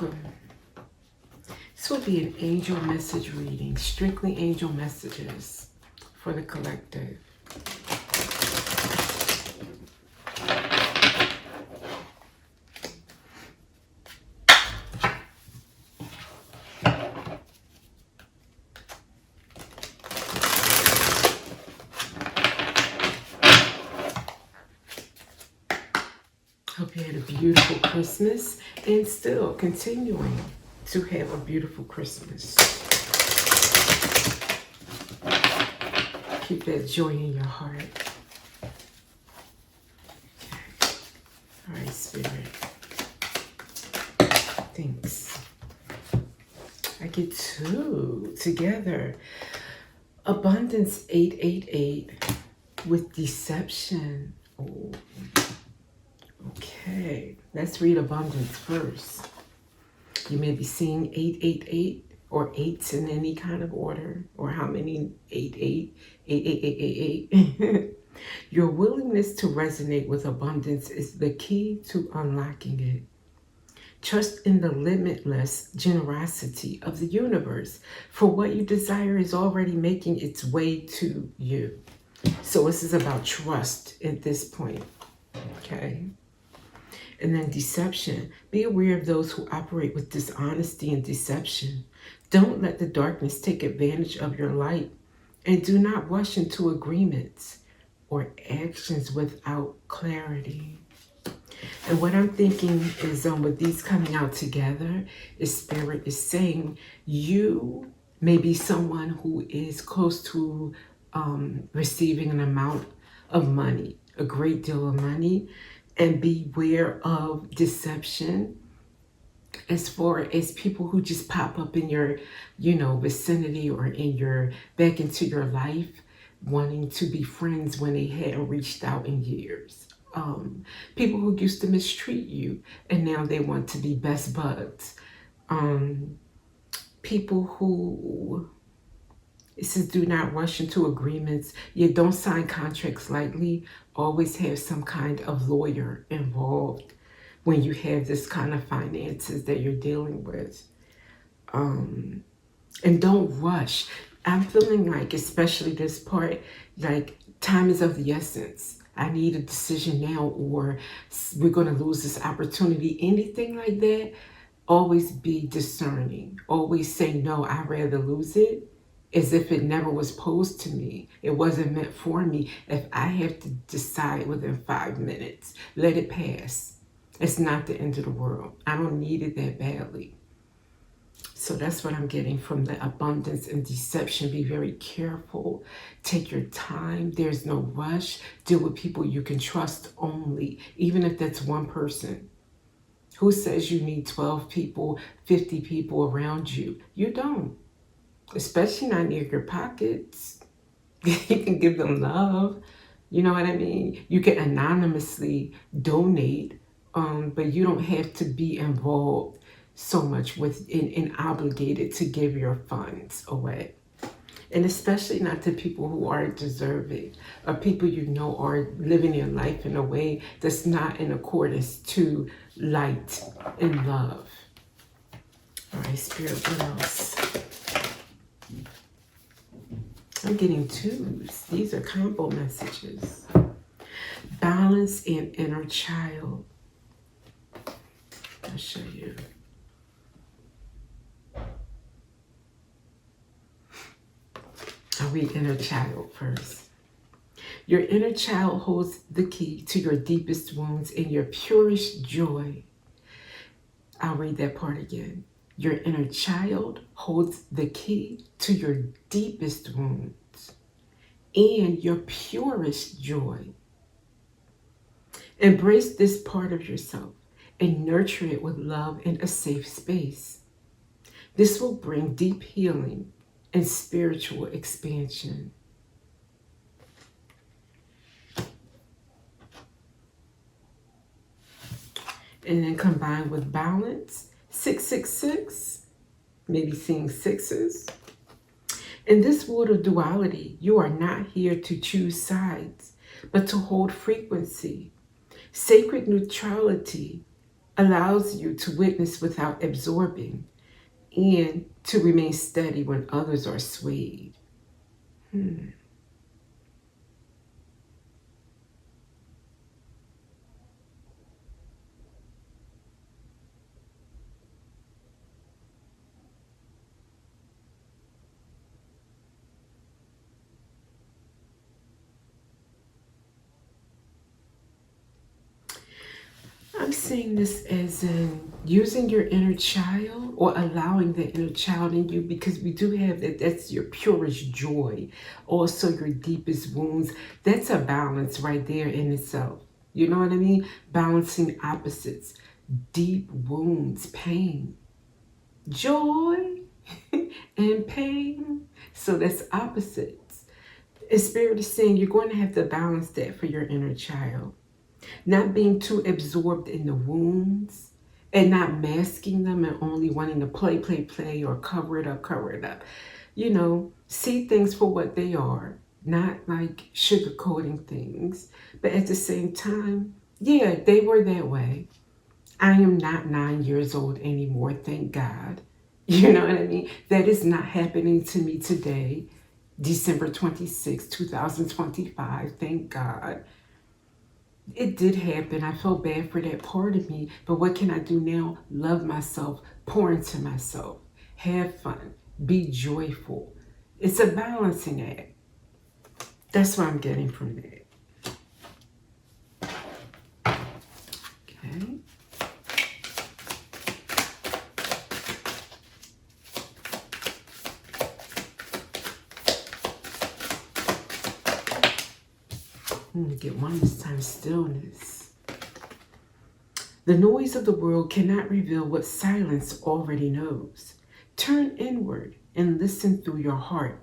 welcome. This will be an angel message reading, strictly angel messages for the collective. Hope you had a beautiful Christmas and still continuing to have a beautiful Christmas. Keep that joy in your heart. Okay. All right, Spirit. Thanks. I get two together. Abundance 888 with deception. Oh. Okay, let's read abundance first. You may be seeing 888 or eights in any kind of order, or how many 88, 888888. Your willingness to resonate with abundance is the key to unlocking it. Trust in the limitless generosity of the universe, for what you desire is already making its way to you. So this is about trust at this point, okay? And then deception. Be aware of those who operate with dishonesty and deception. Don't let the darkness take advantage of your light. And do not rush into agreements or actions without clarity. And what I'm thinking is with these coming out together, is Spirit is saying you may be someone who is close to receiving an amount of money, a great deal of money. And beware of deception as far as people who just pop up in your, vicinity or back into your life, wanting to be friends when they hadn't reached out in years. People who used to mistreat you and now they want to be best buds. People who... It says do not rush into agreements. You don't sign contracts lightly. Always have some kind of lawyer involved when you have this kind of finances that you're dealing with. And don't rush. I'm feeling like, especially this part, like time is of the essence. I need a decision now or we're going to lose this opportunity. Anything like that, always be discerning. Always say, no, I'd rather lose it. As if it never was posed to me. It wasn't meant for me. If I have to decide within 5 minutes, let it pass. It's not the end of the world. I don't need it that badly. So that's what I'm getting from the abundance and deception. Be very careful. Take your time. There's no rush. Deal with people you can trust only, even if that's one person. Who says you need 12 people, 50 people around you? You don't. Especially not near your pockets. You can give them love. You know what I mean? You can anonymously donate, but you don't have to be involved so much with and obligated to give your funds away. And especially not to people who aren't deserving, or people you know are living their life in a way that's not in accordance to light and love. All right, Spirit, what else? I'm getting twos. These are combo messages. Balance and inner child. I'll show you. I'll read inner child first. Your inner child holds the key to your deepest wounds and your purest joy. I'll read that part again. Your inner child holds the key to your deepest wounds and your purest joy. Embrace this part of yourself and nurture it with love and a safe space. This will bring deep healing and spiritual expansion. And then combined with balance, 666, maybe seeing sixes. In this world of duality, you are not here to choose sides, but to hold frequency. Sacred neutrality allows you to witness without absorbing, and to remain steady when others are swayed. Hmm. I'm seeing this as in using your inner child or allowing the inner child in you, because we do have that. That's your purest joy, also your deepest wounds. That's a balance right there in itself. You know what I mean? Balancing opposites, deep wounds, pain, joy, and pain. So that's opposites. And Spirit is saying you're going to have to balance that for your inner child. Not being too absorbed in the wounds and not masking them and only wanting to play, or cover it up. See things for what they are, not like sugarcoating things. But at the same time, yeah, they were that way. I am not 9 years old anymore, thank God. You know what I mean? That is not happening to me today, December 26, 2025, thank God. It did happen. I felt bad for that part of me. But what can I do now? Love myself, pour into myself, have fun, be joyful. It's a balancing act. That's what I'm getting from that. Okay. I'm going to get one this time, stillness. The noise of the world cannot reveal what silence already knows. Turn inward and listen through your heart,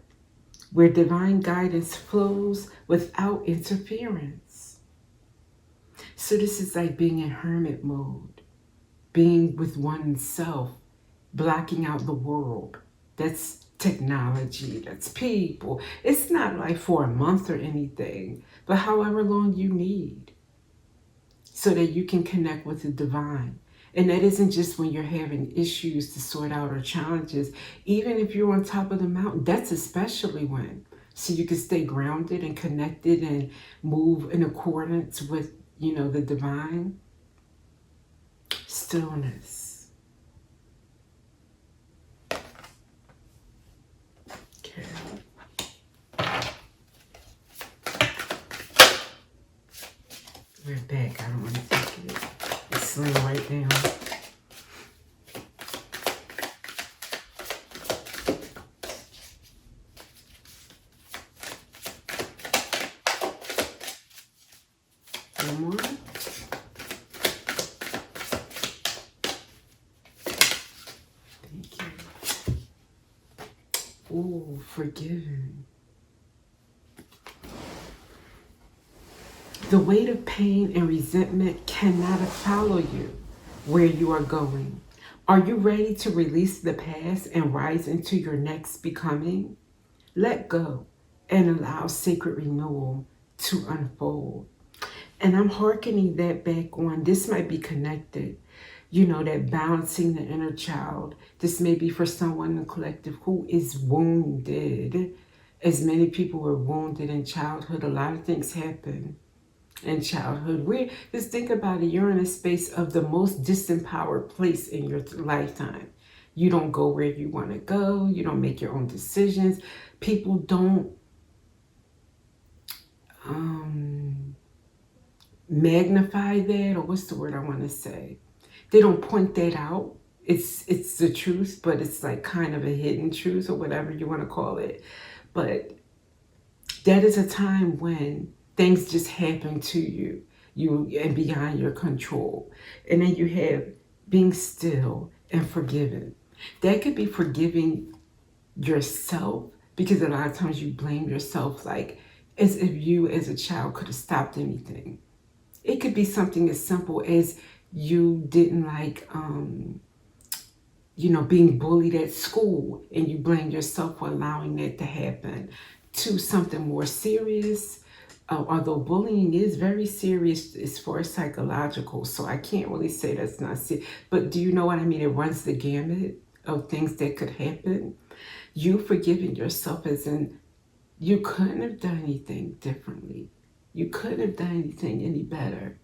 where divine guidance flows without interference. So this is like being in hermit mode, being with oneself, blocking out the world. That's technology, that's people. It's not like for a month or anything, but however long you need, so that you can connect with the divine. And that isn't just when you're having issues to sort out or challenges. Even if you're on top of the mountain, that's especially when. So you can stay grounded and connected and move in accordance with, the divine. Stillness. Okay. We're back. I don't want to take it. It's slim right down. One more. Thank you. Ooh, forgiven. The weight of pain and resentment cannot follow you where you are going. Are you ready to release the past and rise into your next becoming? Let go and allow sacred renewal to unfold. And I'm hearkening that back on, this might be connected, that balancing the inner child. This may be for someone in the collective who is wounded. As many people were wounded in childhood, a lot of things happen in childhood. Just think about it. You're in a space of the most disempowered place in your lifetime. You don't go where you want to go. You don't make your own decisions. People don't magnify that, or what's the word I want to say? They don't point that out. It's the truth, but it's like kind of a hidden truth, or whatever you want to call it. But that is a time when things just happen to you and beyond your control. And then you have being still and forgiven. That could be forgiving yourself, because a lot of times you blame yourself, like as if you as a child could have stopped anything. It could be something as simple as you didn't like being bullied at school, and you blame yourself for allowing that to happen, to something more serious, Although bullying is very serious as far as psychological, so I can't really say that's not serious. But do you know what I mean? It runs the gamut of things that could happen. You forgiving yourself as in you couldn't have done anything differently. You couldn't have done anything any better.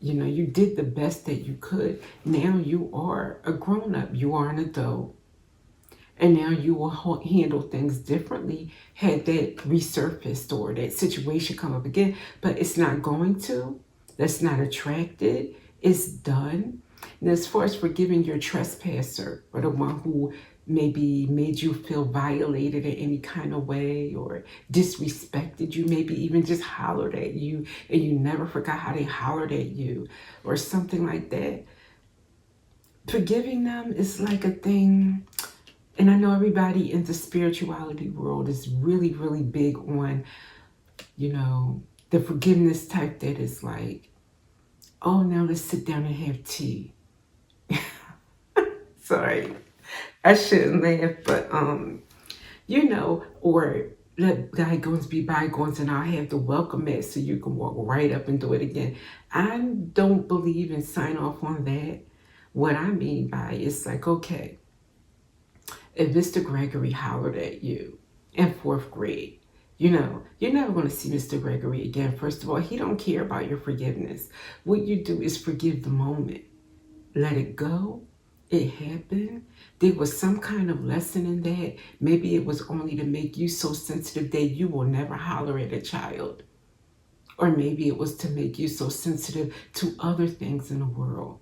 You know, you did the best that you could. Now you are a grown up. You are an adult. And now you will handle things differently had that resurfaced or that situation come up again. But it's not going to. That's not attracted. It's done. And as far as forgiving your trespasser or the one who maybe made you feel violated in any kind of way or disrespected you, maybe even just hollered at you and you never forgot how they hollered at you or something like that. Forgiving them is like a thing. And I know everybody in the spirituality world is really, really big on, you know, the forgiveness type that is like, oh, now let's sit down and have tea. Sorry, I shouldn't laugh, but you know, or let bygones be bygones and I'll have the welcome mat so you can walk right up and do it again. I don't believe in sign off on that. What I mean by it's like, okay, if Mr. Gregory hollered at you in fourth grade, you know, you're never going to see Mr. Gregory again. First of all, he don't care about your forgiveness. What you do is forgive the moment. Let it go. It happened. There was some kind of lesson in that. Maybe it was only to make you so sensitive that you will never holler at a child. Or maybe it was to make you so sensitive to other things in the world.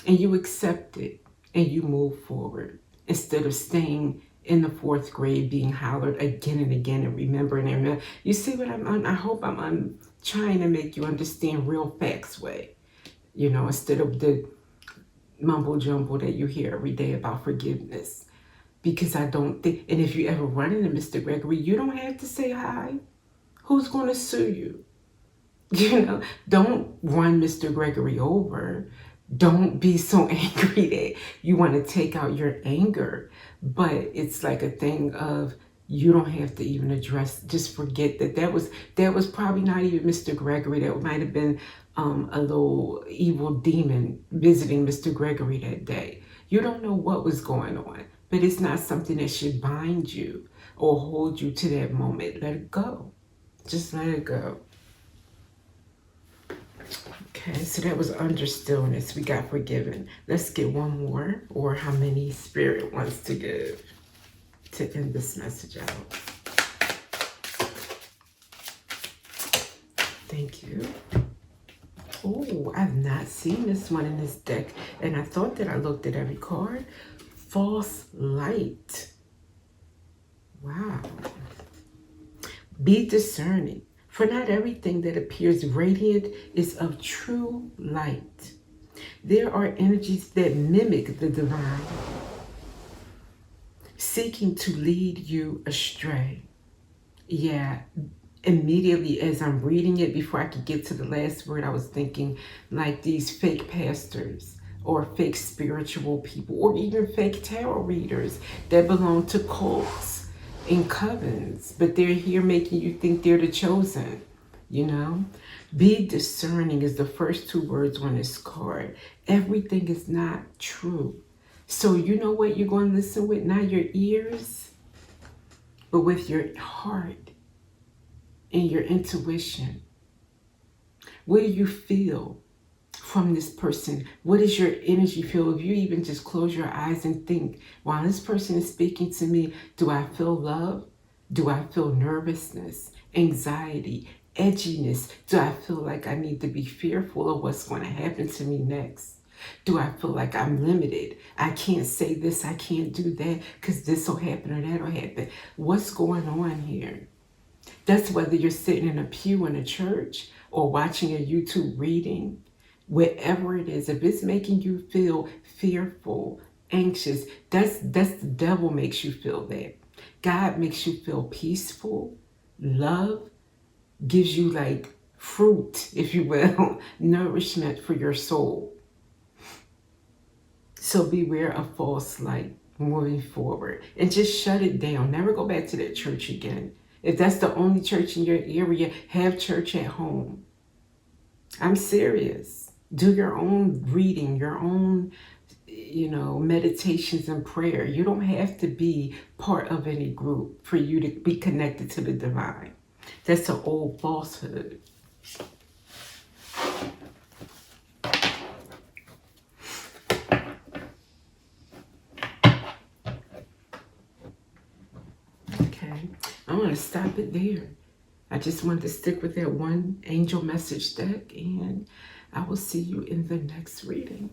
And you accept it and you move forward instead of staying in the fourth grade being hollered again and again and remembering and remember. You see what I hope I'm trying to make you understand real facts way, you know, instead of the mumble jumble that you hear every day about forgiveness. Because I don't think, and if you ever run into Mr. Gregory, you don't have to say hi. Who's going to sue you? You know, don't run Mr. Gregory over. Don't be so angry that you want to take out your anger. But it's like a thing of you don't have to even address, just forget that was probably not even Mr. Gregory. That might have been a little evil demon visiting Mr. Gregory that day. You don't know what was going on, but it's not something that should bind you or hold you to that moment. Let it go. Just let it go. Okay, so that was under stillness. We got forgiven. Let's get one more, or how many Spirit wants to give to end this message out. Thank you. Oh, I've not seen this one in this deck, and I thought that I looked at every card. False light. Wow. Be discerning. For not everything that appears radiant is of true light. There are energies that mimic the divine, seeking to lead you astray. Yeah, immediately as I'm reading it, before I could get to the last word, I was thinking like these fake pastors or fake spiritual people or even fake tarot readers that belong to cults in covens, but they're here making you think they're the chosen, you know? Be discerning is the first two words on this card. Everything is not true. So you know what you're going to listen with? Not your ears, but with your heart and your intuition. What do you feel from this person? What is your energy feel? If you even just close your eyes and think, while this person is speaking to me, do I feel love? Do I feel nervousness, anxiety, edginess? Do I feel like I need to be fearful of what's going to happen to me next? Do I feel like I'm limited? I can't say this, I can't do that because this will happen or that will happen. What's going on here? That's whether you're sitting in a pew in a church or watching a YouTube reading. Whatever it is, if it's making you feel fearful, anxious, that's the devil makes you feel that. God makes you feel peaceful. Love gives you like fruit, if you will, nourishment for your soul. So beware of false light moving forward and just shut it down. Never go back to that church again. If that's the only church in your area, have church at home. I'm serious. Do your own reading, your own, meditations and prayer. You don't have to be part of any group for you to be connected to the divine. That's an old falsehood. Okay, I'm going to stop it there. I just wanted to stick with that one angel message deck, and I will see you in the next reading.